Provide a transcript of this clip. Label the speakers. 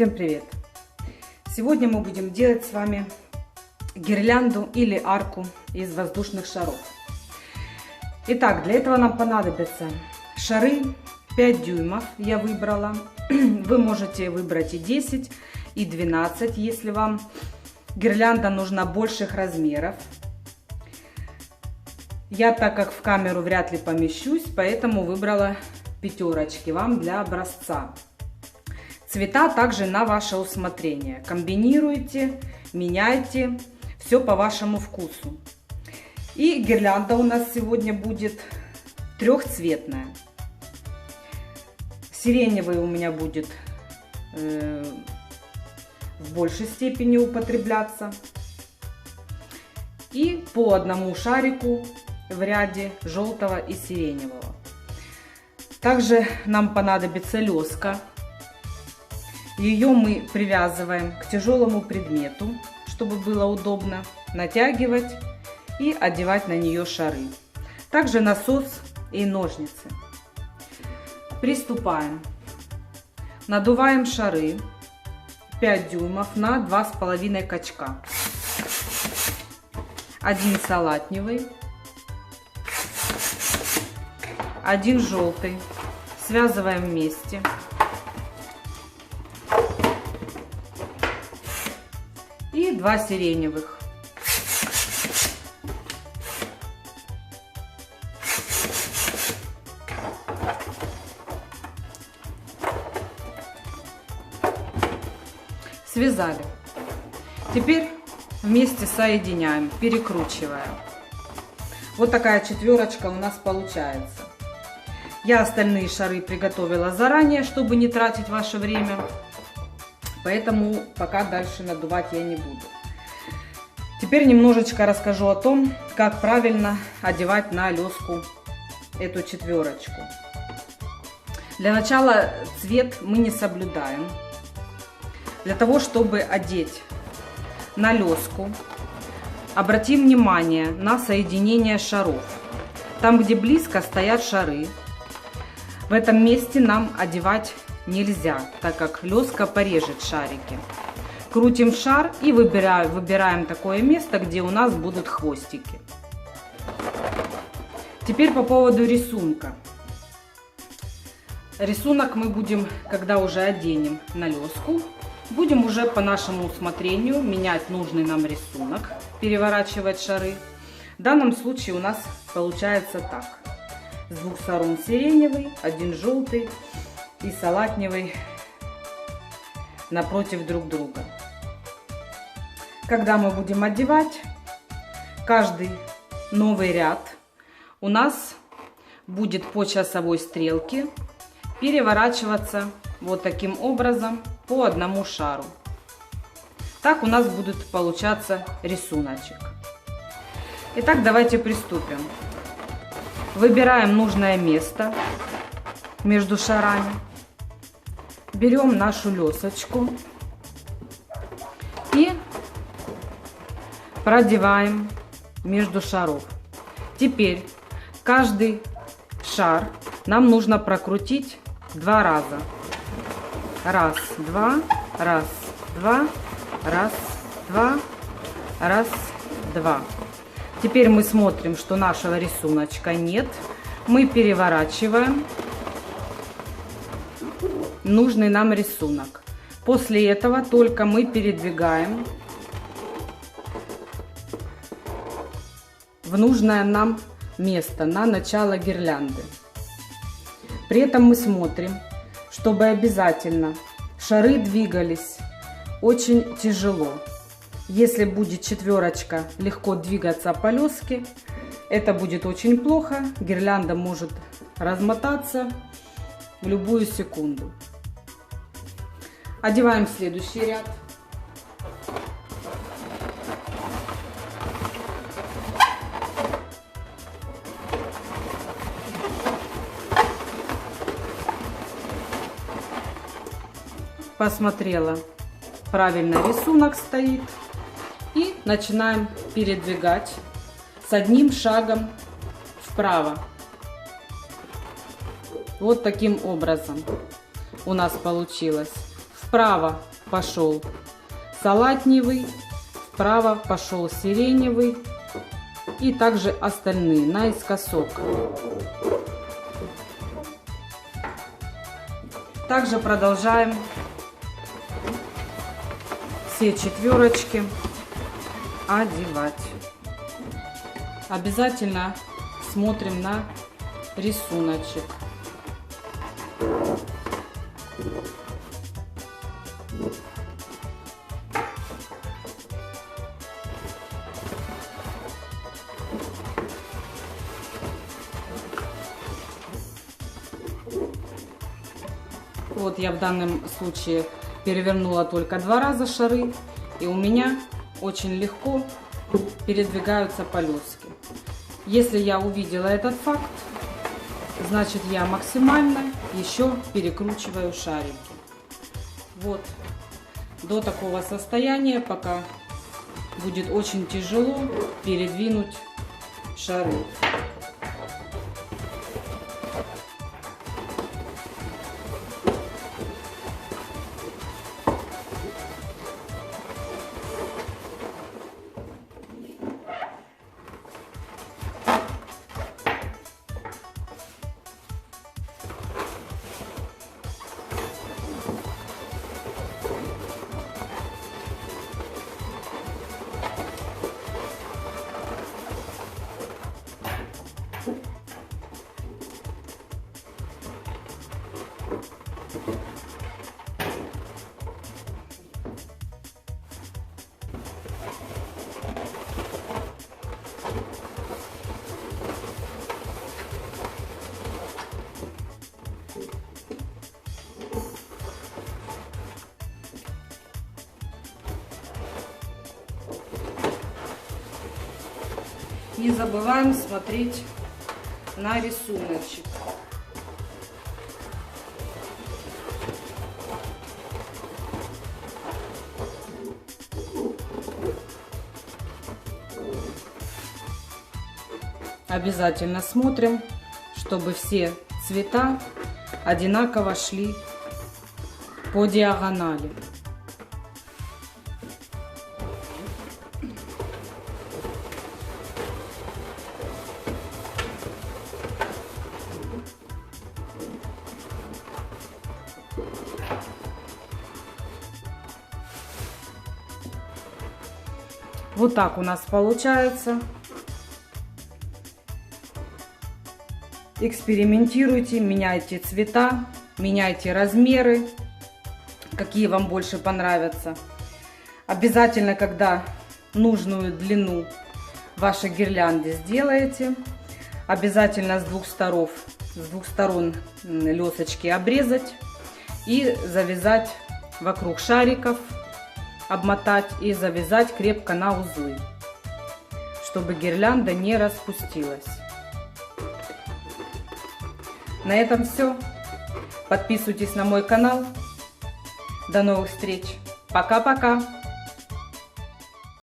Speaker 1: Всем привет! Сегодня мы будем делать с вами гирлянду или арку из воздушных шаров. Итак, для этого нам понадобятся шары 5 дюймов, я выбрала. Вы можете выбрать и 10, и 12, если вам гирлянда нужна больших размеров. Я, так как в камеру вряд ли помещусь, поэтому выбрала пятерочки вам для образца. Цвета также на ваше усмотрение. Комбинируйте, меняйте, все по вашему вкусу. И гирлянда у нас сегодня будет трехцветная. Сиреневый у меня будет в большей степени употребляться. И по одному шарику в ряде желтого и сиреневого. Также нам понадобится леска. Ее мы привязываем к тяжелому предмету, чтобы было удобно натягивать и одевать на нее шары. Также насос и ножницы. Приступаем. Надуваем шары 5 дюймов на 2,5 качка. Один салатневый, один желтый. Связываем вместе. И 2 сиреневых. Связали. Теперь вместе соединяем, перекручивая. Вот такая четверочка у нас получается. Я остальные шары приготовила заранее, чтобы не тратить ваше время. Поэтому пока дальше надувать я не буду. Теперь немножечко расскажу о том, как правильно одевать на леску эту четверочку. Для начала цвет мы не соблюдаем. Для того, чтобы одеть на леску, обратим внимание на соединение шаров. Там, где близко стоят шары, в этом месте нам одевать нельзя, так как леска порежет шарики. Крутим шар и выбираем такое место, где у нас будут хвостики. Теперь по поводу рисунка. Рисунок мы будем, когда уже оденем на леску, будем уже по нашему усмотрению менять нужный нам рисунок, переворачивать шары. В данном случае у нас получается так. С двух сторон сиреневый, один желтый и салатневый напротив друг друга. Когда мы будем одевать, каждый новый ряд у нас будет по часовой стрелке переворачиваться вот таким образом по одному шару. Так у нас будет получаться рисуночек. Итак, давайте приступим. Выбираем нужное место между шарами. Берем нашу лесочку и продеваем между шаров. Теперь каждый шар нам нужно прокрутить 2 раза. Раз, два, раз, два, раз, два, раз, два. Теперь мы смотрим, что нашего рисуночка нет. Мы переворачиваем нужный нам рисунок. После этого только мы передвигаем в нужное нам место на начало гирлянды. При этом мы смотрим, чтобы обязательно шары двигались очень тяжело. Если будет четверочка легко двигаться по леске, это будет очень плохо. Гирлянда может размотаться в любую секунду. Одеваем следующий ряд. Посмотрела, правильно рисунок стоит. И начинаем передвигать с одним шагом вправо. Вот таким образом у нас получилось. Вправо пошел салатневый, вправо пошел сиреневый и также остальные наискосок. Также продолжаем все четверочки одевать. Обязательно смотрим на рисуночек. Вот я в данном случае перевернула только 2 раза шары, и у меня очень легко передвигаются полоски. Если я увидела этот факт, значит я максимально еще перекручиваю шарики. Вот до такого состояния, пока будет очень тяжело передвинуть шары. Не забываем смотреть на рисуночек. Обязательно смотрим, чтобы все цвета одинаково шли по диагонали. Вот так у нас получается. Экспериментируйте, меняйте цвета, меняйте размеры, какие вам больше понравятся. Обязательно, когда нужную длину вашей гирлянды сделаете, обязательно с двух сторон лесочки обрезать и завязать вокруг шариков, обмотать и завязать крепко на узлы, чтобы гирлянда не распустилась. На этом все. Подписывайтесь на мой канал. До новых встреч. Пока-пока.